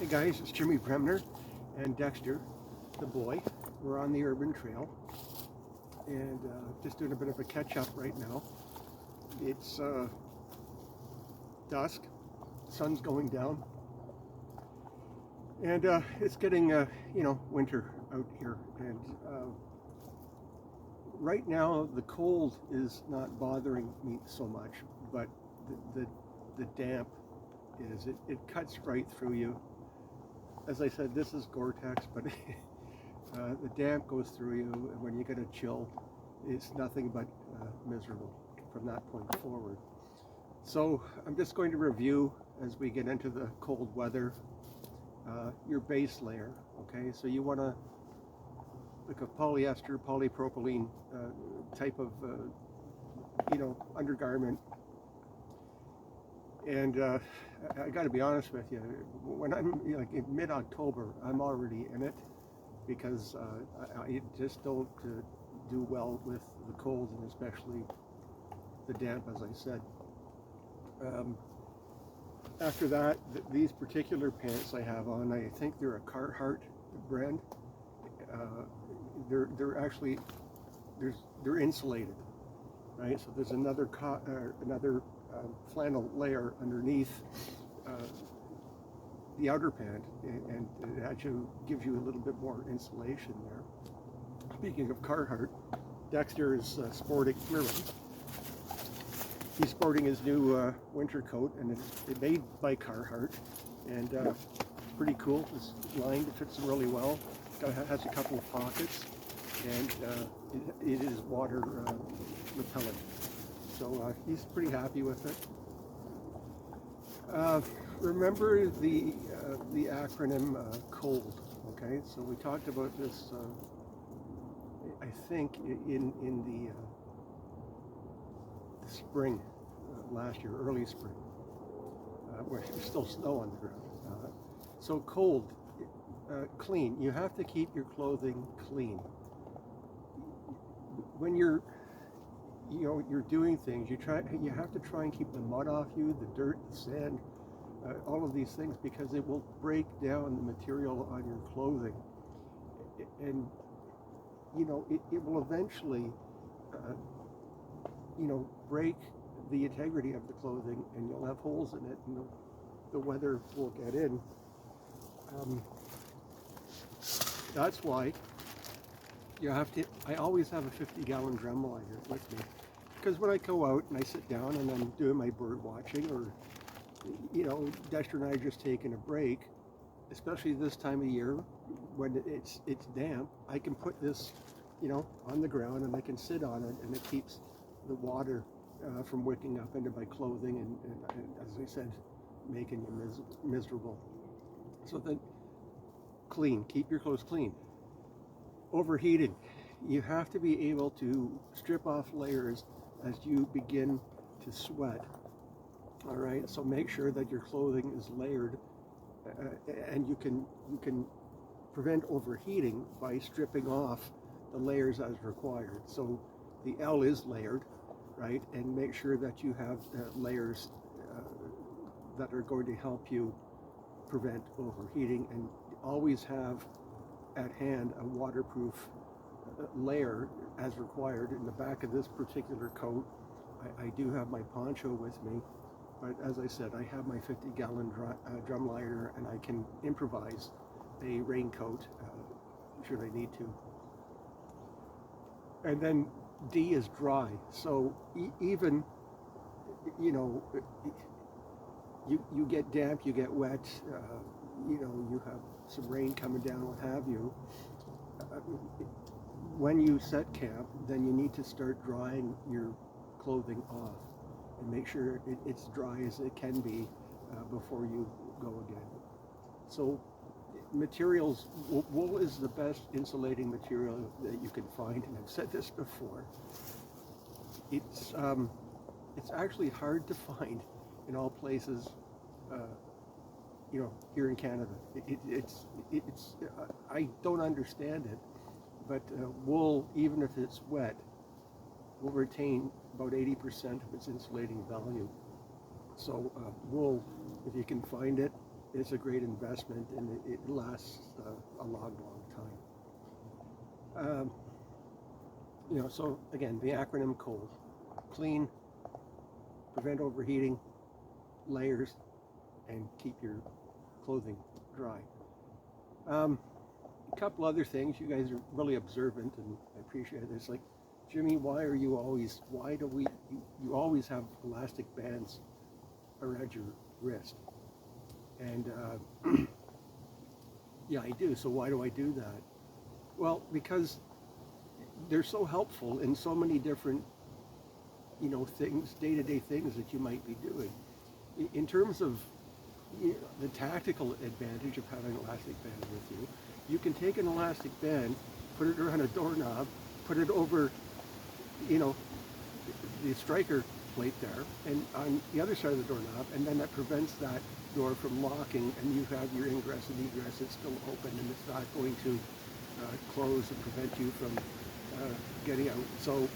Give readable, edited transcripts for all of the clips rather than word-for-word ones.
Hey guys, it's Jimmy Bremner and Dexter, the boy. We're on the urban trail and just doing a bit of a catch up right now. It's dusk, sun's going down, and it's getting winter out here. And right now the cold is not bothering me so much, but the damp is. It cuts right through you. As I said, this is Gore-Tex, but the damp goes through you, and when you get a chill, it's nothing but miserable from that point forward. So I'm just going to review, as we get into the cold weather, your base layer. Okay, so you want to like a polyester, polypropylene type of undergarment. And I got to be honest with you, when I'm in mid-October, I'm already in it because I just don't do well with the cold, and especially the damp, as I said. After that, these particular pants I have on, I think they're a Carhartt brand. They're actually they're insulated, right? So there's another flannel layer underneath the outer pant, and it actually gives you a little bit more insulation there. Speaking of Carhartt, Dexter is sporting. He's sporting his new winter coat, and it's made by Carhartt, and it's pretty cool. It's lined; it fits him really well. It has a couple of pockets, and it is water repellent. So he's pretty happy with it. Remember the acronym COLD, okay? So we talked about this, I think, in the spring last year, early spring, where there's still snow on the ground. So cold, clean. You have to keep your clothing clean. When you're doing things, you have to try and keep the mud off you, the dirt, the sand, all of these things, because it will break down the material on your clothing, and it will eventually break the integrity of the clothing, and you'll have holes in it, and the weather will get in. That's why I always have a 50-gallon drum liner with me, because when I go out and I sit down and I'm doing my bird watching, or Dexter and I are just taking a break, especially this time of year when it's damp, I can put this on the ground, and I can sit on it, and it keeps the water from wicking up into my clothing, and as I said, making you miserable. So then, clean. Keep your clothes clean. Overheating. You have to be able to strip off layers as you begin to sweat. All right, so make sure that your clothing is layered, and you can prevent overheating by stripping off the layers as required. So the L is layered, right? And make sure that you have layers that are going to help you prevent overheating, and always have at hand a waterproof layer as required. In the back of this particular coat, I do have my poncho with me, but as I said, I have my 50-gallon drum liner, and I can improvise a raincoat should I need to. And then D is dry. So even you get damp, you get wet, you have some rain coming down, what have you. When you set camp, then you need to start drying your clothing off, and make sure it's dry as it can be before you go again. So materials, wool is the best insulating material that you can find, and I've said this before. It's actually hard to find in all places, here in Canada. It's I don't understand it, but wool, even if it's wet, will retain about 80% of its insulating value. So wool, if you can find it, it's a great investment, and it lasts a long, long time. So again, the acronym COLD: clean, prevent overheating, layers, and keep your clothing dry. A couple other things. You guys are really observant, and I appreciate this. Like, Jimmy, why do you always have elastic bands around your wrist? And yeah, I do. So why do I do that? Well, because they're so helpful in so many different, things, day-to-day things that you might be doing. In terms of the tactical advantage of having an elastic band with you, you can take an elastic band, put it around a doorknob, put it over, the striker plate there, and on the other side of the doorknob, and then that prevents that door from locking, and you have your ingress and egress. It's still open, and it's not going to close and prevent you from getting out. So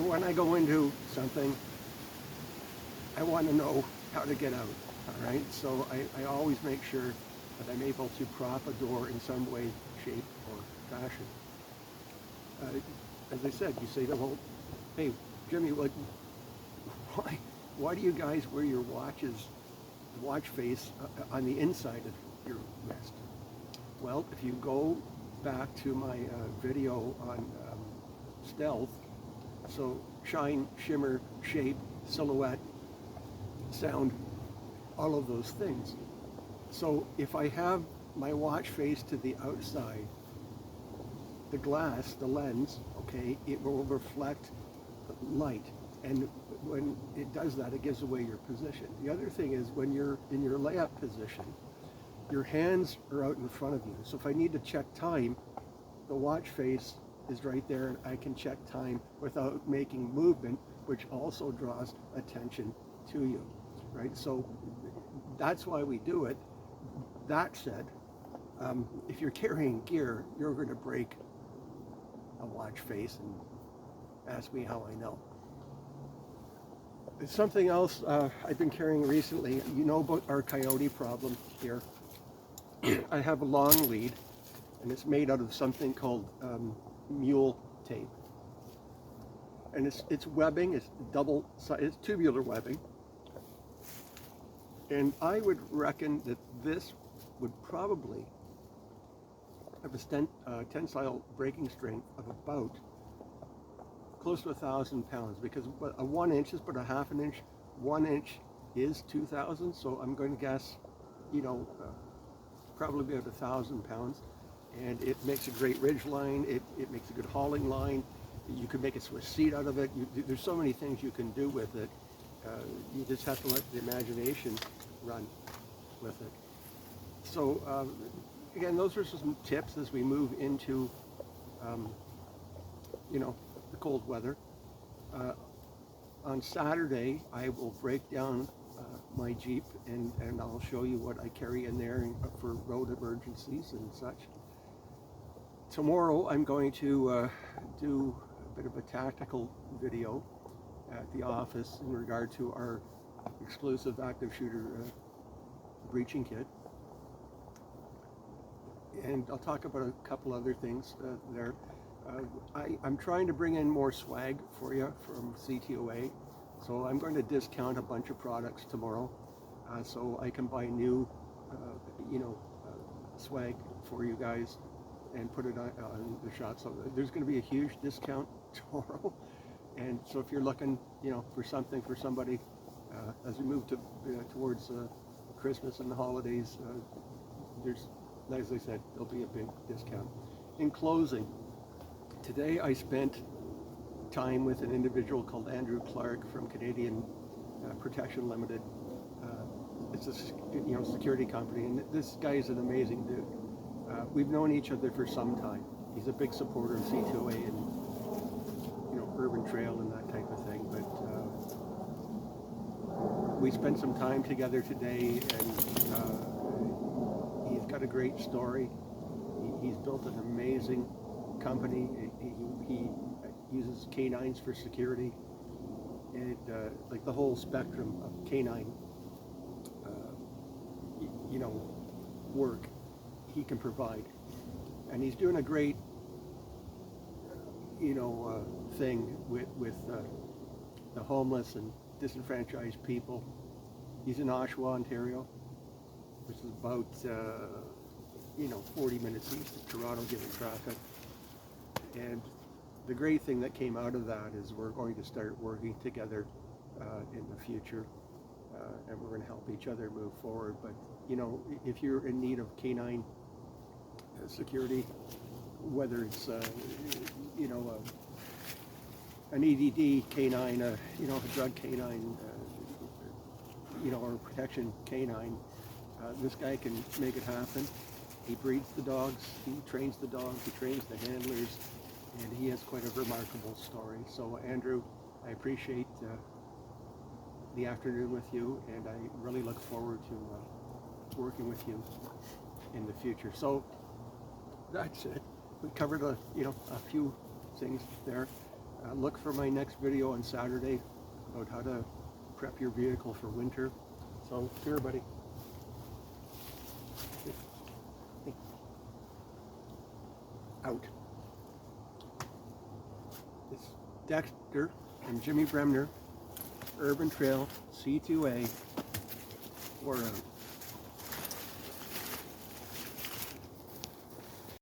when I go into something, I want to know how to get out. All right, so I always make sure that I'm able to prop a door in some way, shape, or fashion. As I said, you say, well, hey, Jimmy, why do you guys wear your watch face on the inside of your wrist? Well, if you go back to my video on stealth, so shine, shimmer, shape, silhouette, sound, all of those things. So if I have my watch face to the outside, the glass, the lens, okay, it will reflect light. And when it does that, it gives away your position. The other thing is, when you're in your layup position, your hands are out in front of you. So if I need to check time, the watch face is right there, and I can check time without making movement, which also draws attention to you, right? So that's why we do it. That said, if you're carrying gear, you're going to break a watch face, and ask me how I know. Something else I've been carrying recently, you know about our coyote problem here. I have a long lead, and it's made out of something called mule tape. And it's webbing, it's it's tubular webbing. And I would reckon that this would probably have a tensile breaking strength of about close to 1,000 pounds, because a 1 inch is but a half an inch. 1 inch is 2,000, so I'm going to guess, probably about 1,000 pounds. And it makes a great ridge line. It makes a good hauling line. You can make a Swiss seat out of it. There's so many things you can do with it. You just have to let the imagination run with it. So again, those are some tips as we move into, the cold weather. On Saturday, I will break down my Jeep, and I'll show you what I carry in there for road emergencies and such. Tomorrow, I'm going to do a bit of a tactical video at the office in regard to our exclusive active shooter breaching kit. And I'll talk about a couple other things there. I'm trying to bring in more swag for you from CTOA. So I'm going to discount a bunch of products tomorrow so I can buy new, swag for you guys and put it on the shop. So there's going to be a huge discount tomorrow. And so if you're looking, for something for somebody as we move towards Christmas and the holidays, as I said, there'll be a big discount. In closing, today I spent time with an individual called Andrew Clark from Canadian Protection Limited. It's a security company, and this guy is an amazing dude. We've known each other for some time. He's a big supporter of CTOA and urban trail and that type of thing. But we spent some time together today, and he's got a great story. He's built an amazing company. He uses canines for security, and like the whole spectrum of canine work he can provide. And he's doing a great, thing with the homeless and disenfranchised people. He's in Oshawa, Ontario, which is about 40 minutes east of Toronto, given traffic. And the great thing that came out of that is we're going to start working together in the future, and we're going to help each other move forward. But if you're in need of canine security, whether it's an EDD canine, a drug canine, or a protection canine, this guy can make it happen. He breeds the dogs, he trains the dogs, he trains the handlers, and he has quite a remarkable story. So Andrew, I appreciate the afternoon with you, and I really look forward to working with you in the future. So that's it. We covered a few things there. Look for my next video on Saturday about how to prep your vehicle for winter. So here, buddy. Out. It's Dexter and Jimmy Bremner, Urban Trail, C2A. We're out.